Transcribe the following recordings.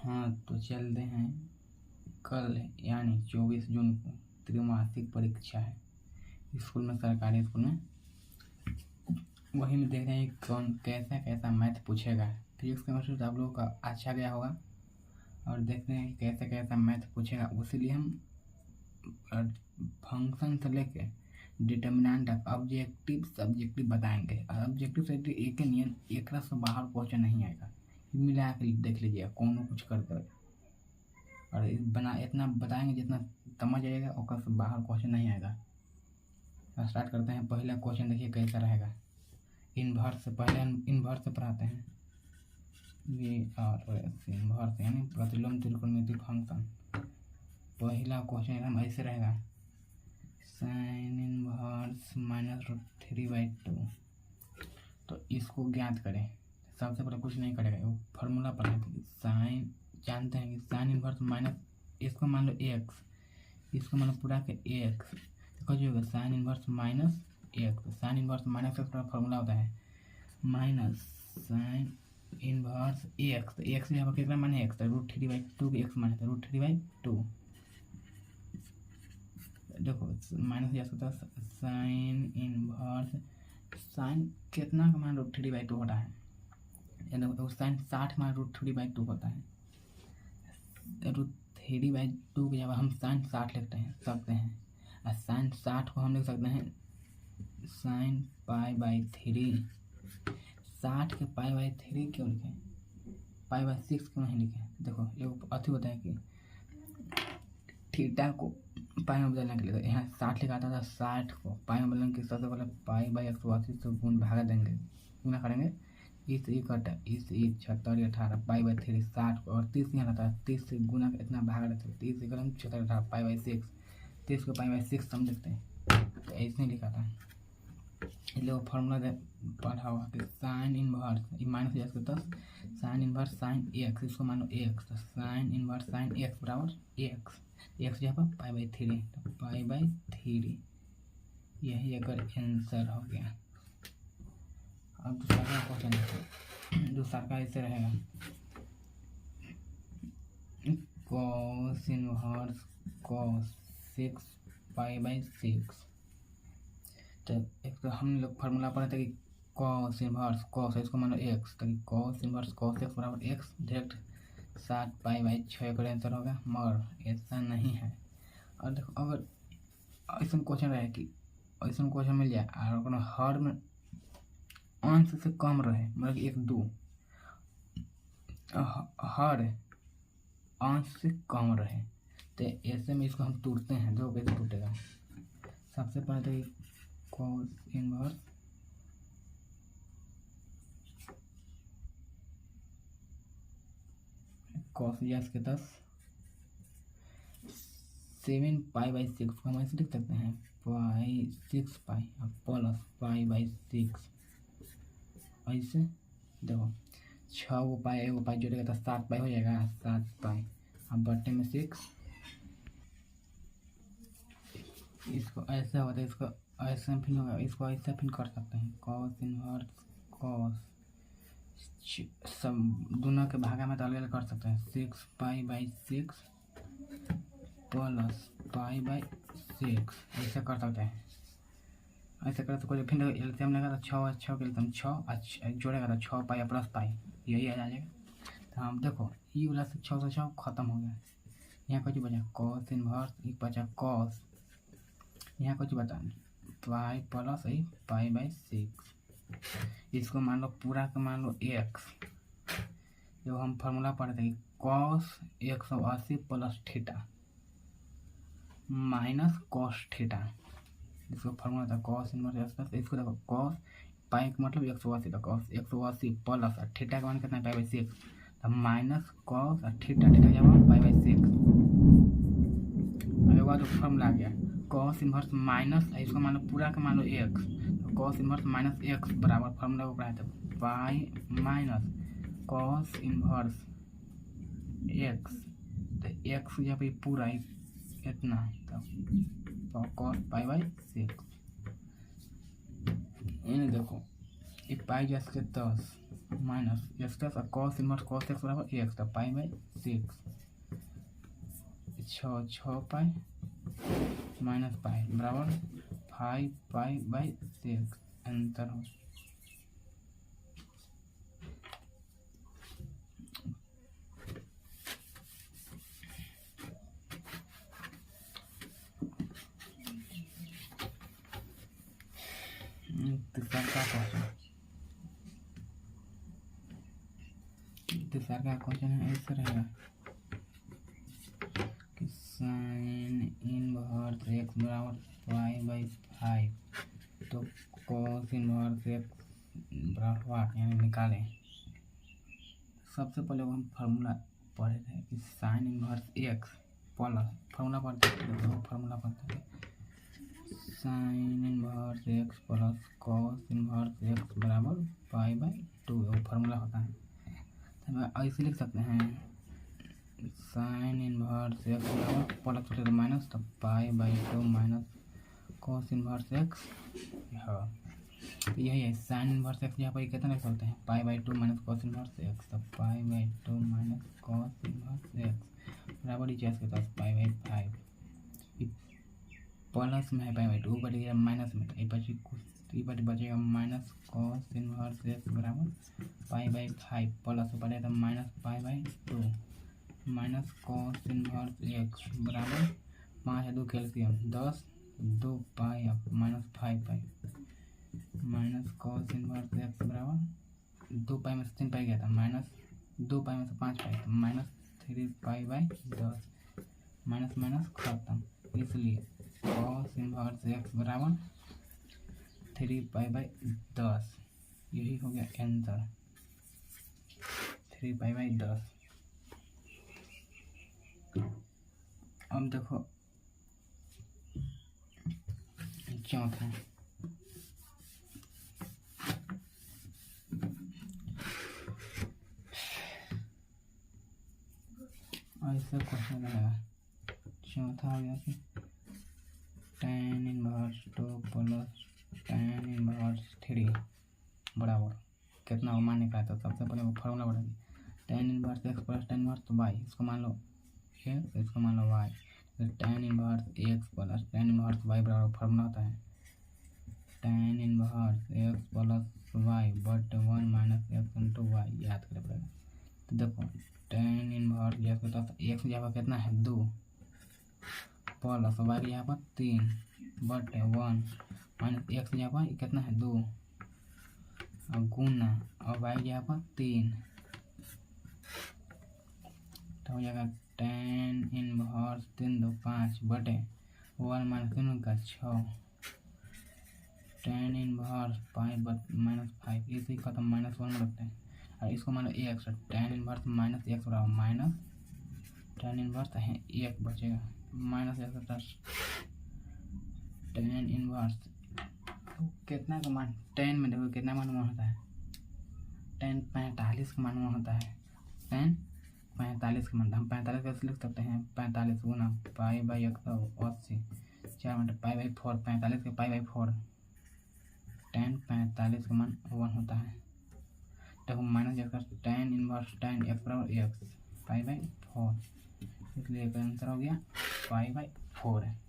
हाँ तो चलते हैं। कल यानी 24 जून को त्रिमासिक परीक्षा है स्कूल में, सरकारी स्कूल में। वही में देख रहे हैं कौन कैसा कैसा मैथ पूछेगा। फिजिक्स केमिस्ट्री तो आप लोगों का अच्छा गया होगा, और देखते हैं कि कैसे कैसा मैथ पूछेगा। उसीलिए हम फंक्शन से लेके डिटर्मिनेंट तक ऑब्जेक्टिव सब्जेक्टिव बताएंगे। ऑब्जेक्टिव सब्जेक्टिव एक ही नियम, एक रस से बाहर क्वेश्चन नहीं आएगा। मिला के देख लीजिए कौन कुछ करते, और इतना बताएंगे जितना समझ आएगा, और से बाहर क्वेश्चन नहीं आएगा। स्टार्ट करते हैं। पहला क्वेश्चन देखिए कैसा रहेगा। इन्वर्स से पहले हम इन्वर्स से पढ़ाते हैं। इन्वर्स यानी प्रतिलोम त्रिकोणमितीय फंक्शन। पहला क्वेश्चन एकदम ऐसे रहेगा, साइन इन्वर्स -√3/2। तो इसको ज्ञात करें। सबसे पहले कुछ नहीं करेगा, वो फार्मूला पढ़ा है। साइन जानते हैं कि साइन इन्वर्स माइनस, इसको मान लो एक्स, इसको मान लो पूरा के एक्स, तो कुछ होगा sign inverse minus x. Sign inverse minus x का फार्मूला होता है minus sign inverse x. X यहाँ पर कितना माने एक्स, √3/2 के एक्स माने √3/2। देखो माइनस या होता है साइन इन्वर्स, साइन कितना का मान √3/2 होता है। देखो साइन 60 मान √3/2 होता है। √3/2 की जगह हम साइन 60 लिखते हैं सकते हैं, और साइन 60 को हम लिख सकते हैं साइन π/3। 60 के π/3 क्यों लिखें, π/6 क्यों नहीं लिखें। देखो एक अथी होता है कि थीटा को पाई में बदलने के लिए, तो यहाँ 60 लिखा था, 60 को पाई में बदलने के सबसे पहले π/180 से गुण भागा देंगे। गुना करेंगे, इस एक 76 18 π/3 60 को, और 30 यहाँ रहता है, 30 से गुना इतना भाग देते हैं, 30 से 76 18 π/6, 30 को π/6 हम देखते हैं। तो ऐसे ही लिखा था। इसलिए वो फॉर्मूला पढ़ा हुआ कि sign inverse minus x 10 sign inverse sine x, इसको मानो एक्स, तो साइन इन्वर्स साइन एक्स बराबर एक्स। एक्स यहाँ पर π/3, तो π/3 यही अगर आंसर हो गया। अब दूसरा का क्वेश्चन, दूसरा का ऐसे रहेगा, cos इन्वर्स cos 6 π/6। तो एक तो हम लोग फार्मूला पढ़े थे कि cos इन्वर्स cos, इसको मानो x, तो cos इन्वर्स cos x बराबर x डायरेक्ट 7 π/6 का आंसर होगा, मगर ऐसा नहीं है। और देखो अगर ऐसा क्वेश्चन रहे कि ऐसा क्वेश्चन मिल जाए और हर में अंश से कम रहे, मतलब 1 2 हर अंश से कम रहे, तो ऐसे में इसको हम तोड़ते हैं। दो कैसे टूटेगा, सबसे पहले तो cos इन्वर्स cos के 10 7 π/6 को हम ऐसे लिख सकते हैं π6 π प्लस π/6। ऐसे देखो 6 पाई 1 पाई जोड़ेगा तो 7 पाई हो जाएगा, 7 पाई। अब बट्टे में 6, इसको ऐसा होता है, इसको ऐसा फिर होगा, इसको ऐसा फिर कर सकते हैं cos इन्वर्स cos, सब दोनों के भागा में तो अलग अलग कर सकते हैं। 6 π/6 प्लस π/6 ऐसा कर सकते हैं। ऐसा कर तो कोई फिर एल्सियम लेगा तो 6 के एल्सियम 6 जोड़ेगा तो 6 पाई प्लस पाई, यही आ जाएगा। तो हम देखो ई वाला से 6 से 6 खत्म हो गया। यहाँ कुछ बचा cos इन्वर्स, एक बचा cos, यहाँ कुछ बता पाई प्लस π/6। इसको मान लो पूरा का मान लो x, जो हम फार्मूला पढ़े थे cos 180 plus theta minus cos theta, इसको फार्मूला था cos इन्वर्स प्लस, इसको देखो cos पाई का मतलब 180 था, cos 180 प्लस थीटा का मान कितना है π/6, तो माइनस cos थीटा, थीटा जब π/6। अब बाद फार्मूला आ गया cos इन्वर्स माइनस, इसको मान लो पूरा का मान लो x, तो cos इन्वर्स माइनस x बराबर फार्मूला को पढ़ाए थे pi minus cos inverse x, तो x यहाँ पे पूरा इतना, तो cos π/6। इन देखो ये पाई जैसे 10 माइनस एक्स और कॉस इनवर्स कॉस एक्स बराबर एक्स, तो pi by 6, 6 pi minus pi बराबर 5 पाई बाई 6 आंसर हो। तीसरा का क्वेश्चन है ऐसे रहेगा कि साइन इनवर्स एक्स बराबर पाई बाई 5, तो कॉस इनवर्स एक्स बराबर वाट यानी निकालें। सबसे पहले हम फार्मूला पढ़े थे कि sine inverse X plus formula पढ़ते थे, फार्मूला पढ़ते थे sine inverse X plus cos inverse x बराबर पाई बाई 2, वो फार्मूला होता है। तो हम ऐसे लिख सकते हैं साइन इनवर्स एक्स बराबर प्लस होते तो माइनस, तो pi by 2 minus cos inverse x. हाँ यही है साइन इनवर्स एक्स, यहाँ पर कितना लिख सकते हैं pi by 2 minus cos inverse x, तो pi by 2 minus cos inverse x बराबर ही चेस के पास पाई बाई 5, प्लस में है पाई बाई 2 बट माइनस में, तो ये बचेगा माइनस कॉस इनवर्स एक्स बराबर पाई बाई 5 प्लस ऊपर तो minus pi by 2 minus cos inverse x बराबर 5 है 2 कैल्सियम 10 2 पाई अब minus 5 pi minus cos inverse x बराबर 2 पाई में से 3 पाई गया था माइनस 2 पाई में से 5 पाई, तो minus 3 pi by 10 minus minus खत्म, इसलिए कॉस इनवर्स एक्स बराबर 3 पाई बाई 10, यही हो गया आंसर 3 पाई बाई 10। अब देखो चौथा ऐसा क्वेश्चन रहेगा। चौथा हो गया कि tan inverse 2 plus tan inverse 3 बराबर कितना हो मान निकाला, तो सबसे पहले वो फार्मूला बढ़ेगी tan inverse X plus tan inverse Y, इसको मान लो एक्स इसको मान लो वाई, तो tan inverse X plus tan inverse Y बराबर फार्मूला होता है tan inverse X plus Y but 1 minus X into Y, याद करना पड़ेगा। तो देखो tan इनवर्स एक्स यहाँ पर कितना है 2 प्लस वाई यहाँ पर 3 बट 1 माइनस एक्स यहाँ पर कितना है 2 और गुना और वाई यहाँ पर 3, तो हो जाएगा tan इनवर्स 3 2 5 बटे 1 माइनस 3 का 6 tan इनवर्स 5 माइनस 5, इसी का तो माइनस 1 में रखते हैं और इसको मान लो x, tan inverse minus x बराबर माइनस tan इनवर्स है 1 बचेगा माइनस एक्स tan इनवर्स कितना का मान tan में देखो कितना मान होता है tan 45 का मान होता है tan 45 का मान, हम 45 कैसे लिख सकते हैं 45 गुना pi by 180 4 minus pi by 4 45 के पाई बाई 4 tan 45 का मान 1 होता है, तो हम minus x tan inverse tan x बराबर एक्स पाई बाई 4, इसलिए इसका आंसर हो गया पाई बाई 4 है।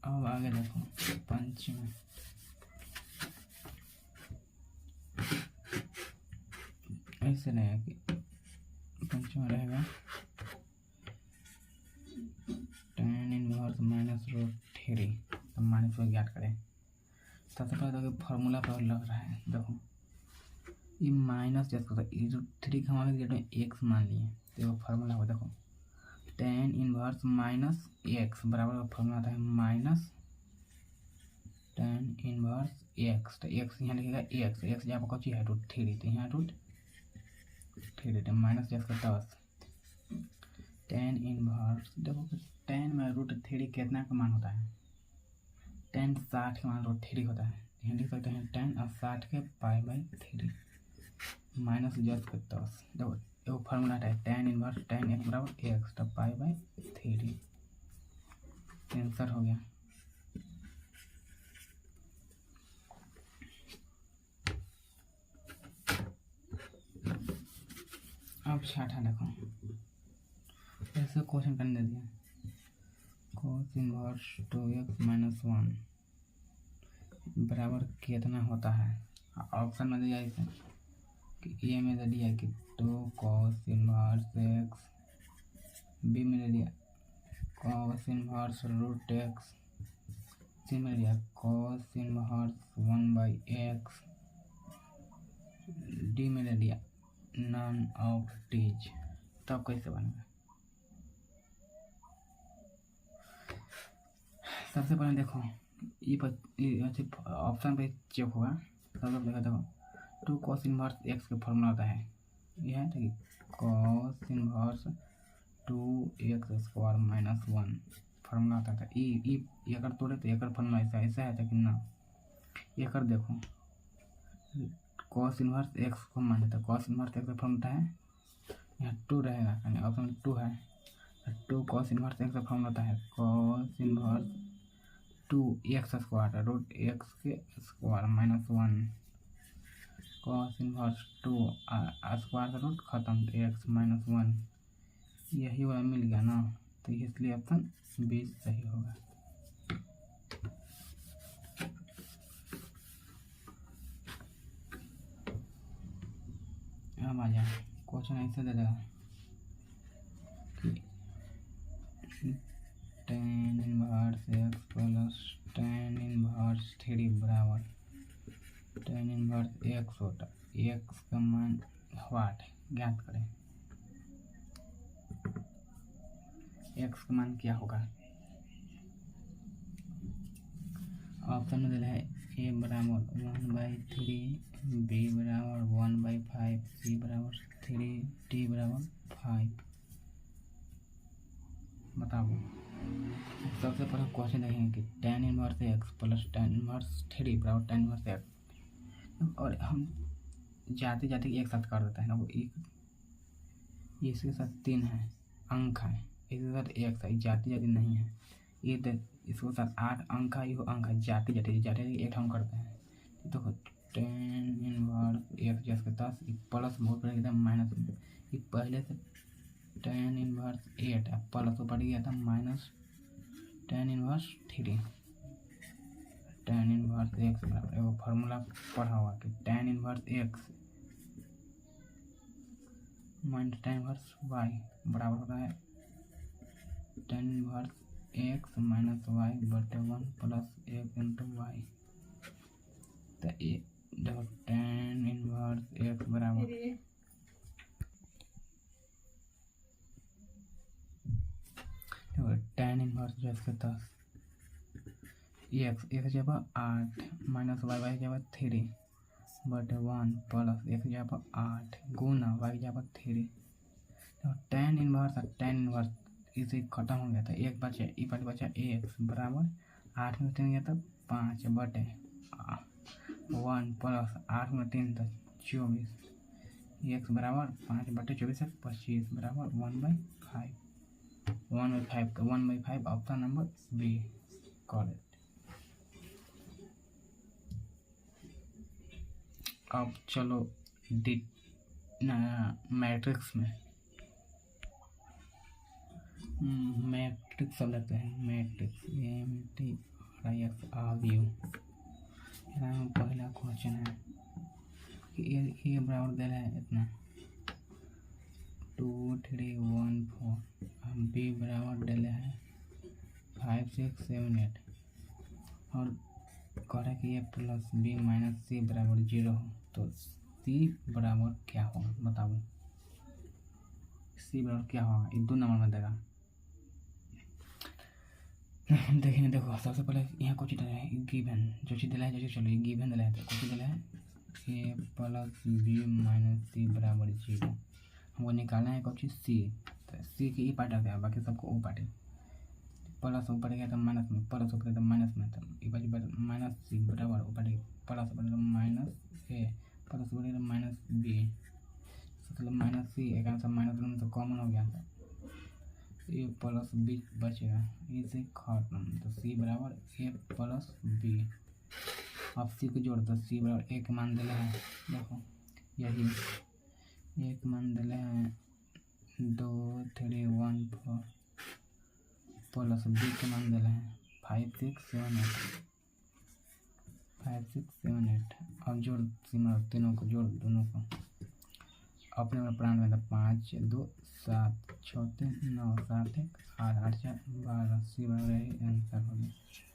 अब आगे देखो पंचम ऐसे रहेगा कि पंचम रहेगा tan इनवर्स माइनस रूट 3, तो माइनस को ज्ञात करें। सबसे पहले देखो फार्मूला पर लग रहा है, देखो ये माइनस जैसे ये जो 3 का हमारे जगह एक्स मान लिए, तो वो फार्मूला हो देखो tan इनवर्स माइनस एक्स बराबर फार्मूला आता है माइनस tan इनवर्स एक्स, तो एक्स यहाँ लिखेगा एक्स, एक्स यहाँ पर कौन है रूट 3, तो यहाँ रूट थ्री माइनस जो इसका 10 टेन इनवर्स। देखो टेन में रूट थ्री कितना का मान होता है, टेन 60 का मान रूट थ्री होता है। यहाँ लिख सकते हैं टेन और 60 के pi by three minus just के 10। देखो एगो फार्मूला है टेन इनवर्स टेन एक्स बराबर एक्स तो पाई बाई थ्री आंसर हो गया। अब छठा देखो, ऐसे क्वेश्चन करने दे दिया कोस इनवर्स 2x माइनस 1 बराबर कितना होता है। ऑप्शन में दिया इसे कि ए में दे दिया कि 2 cos इनवर्स x, बी में दे दिया cos इनवर्स रूट x, सी में दिया cos इनवर्स 1/x, डी में दे दिया नन ऑफ टीज। तब कैसे बनेगा, सबसे पहले देखो ये ऑप्शन पे चेक होगा। सबसे पहले देखो 2 cos इनवर्स x का फॉर्मूला होता है, यह है कि cos inverse 2x² minus 1 formula होता था। ये अगर तोड़े तो एक फॉर्मूला ऐसा है कि ना, ये कर देखो cos इनवर्स x को मान लेते हैं। cos इनवर्स x का फॉर्मूला है यहाँ 2 रहेगा, यानी ऑप्शन 2 है। 2 cos इनवर्स x का फॉर्मूला होता है cos inverse 2x² root x के square minus 1 cos inverse 2 square का रूट खत्म x माइनस 1, यही वाला मिल गया ना, तो इसलिए ऑप्शन 20 सही होगा। अब आ जाए क्वेश्चन ऐसे दे देगा कि tan inverse x plus ten inverse 3 बराबर टेन इनवर्स x होता है। x का मान वाट ज्ञात करें, x का मान क्या होगा। ऑप्शन में दिया है a बराबर 1/3, b बराबर 1/5, c बराबर 3, d बराबर 5। बताओ सबसे पहले क्वेश्चन देखेंगे कि tan inverse X plus ten inverse 3 बराबर टेन इनवर्स एक्स, और हम जाते जाते एक साथ कर देते हैं ना, वो एक इसके साथ 3 है अंक है, इसके साथ एक है जाते जाते नहीं है, ये इसके साथ 8 अंक है, ये अंक है जाते जाते एक हम करते हैं। तो टेन इनवर्स एक्स जैसे 10 प्लस बहुत बड़ा एकदम माइनस, ये पहले से टेन इनवर्स 8 है प्लस ऊपर गया था minus tan inverse 3 tan inverse x बराबर एगो फार्मूला पढ़ा हुआ कि tan inverse X minus tan inverse Y बराबर होता है tan inverse X minus Y बटे 1 प्लस एक्स इंटू वाई। तो ये देखो टेन इनवर्स एक्स बराबर टेन इनवर्स जो इसके 10 एक्स जब 8 माइनस वाई जब 3 बटे 1 प्लस एक्स जब 8 गुना वाई जब 3। तो टेन इनवर्स इसे खत्म हो गया था, एक बचा ये पार्ट बचा एक्स बराबर 8 में 3 गया था 5 बटे 1 प्लस 8 में 3 था 24, एक्स बराबर 5 बटे 24 से 25 बराबर 1/5 1/5 1/5 ऑप्शन नंबर बी करेक्ट। अब चलो मैट्रिक्स में मैट्रिक्स सब लगते हैं, मैट्रिक्स MTRIX आव्यूह। पहला क्वेश्चन है कि ए बराबर दे रहा है इतना 2 3 1 4, बी बराबर दे रहा है 5 6 7 8, और कह रहा है कि ए प्लस बी माइनस सी बराबर 0 हो, तो सी बराबर क्या होगा बताओ। सी बराबर क्या होगा, ये 2 नंबर में देगा। देखिए देखो सबसे पहले यहाँ कुछ दिला है गिवन, जो चीज़ दिला है जो चीज़ चलो ये गिवन दिला है, तो कुछ दिला है ए प्लस बी माइनस सी बराबर 0, हमको निकालना है कौन चीज़ सी। तो सी की ई पार्ट आ गया, बाकी सबको ओ पार्ट है। प्लस ऊपर गया तो माइनस में, प्लस ऊपर गया तो माइनस में, तो ई बार माइनस सी बराबर ऊपर प्लस ऊपर माइनस ए, प्लस ऊपर माइनस बी, मतलब माइनस सी। एक आंसर माइनस में तो कॉमन हो गया था, ए प्लस बी बचेगा, इसे खत्म। तो सी बराबर ए प्लस बी। अब सी को जोड़ दो, सी बराबर एक मान दिले हैं, देखो यही एक मान दिले हैं 2 3 1 4 प्लस बी के मान दिले हैं 5 6 7 8 5 6 7 8। अब जोड़ सीमा तीनों को जोड़, दोनों को अपने में प्राण में 5 2 7 6 3 9 7 1 8 8 4 12। सी बराबर यही आंसर हो गया।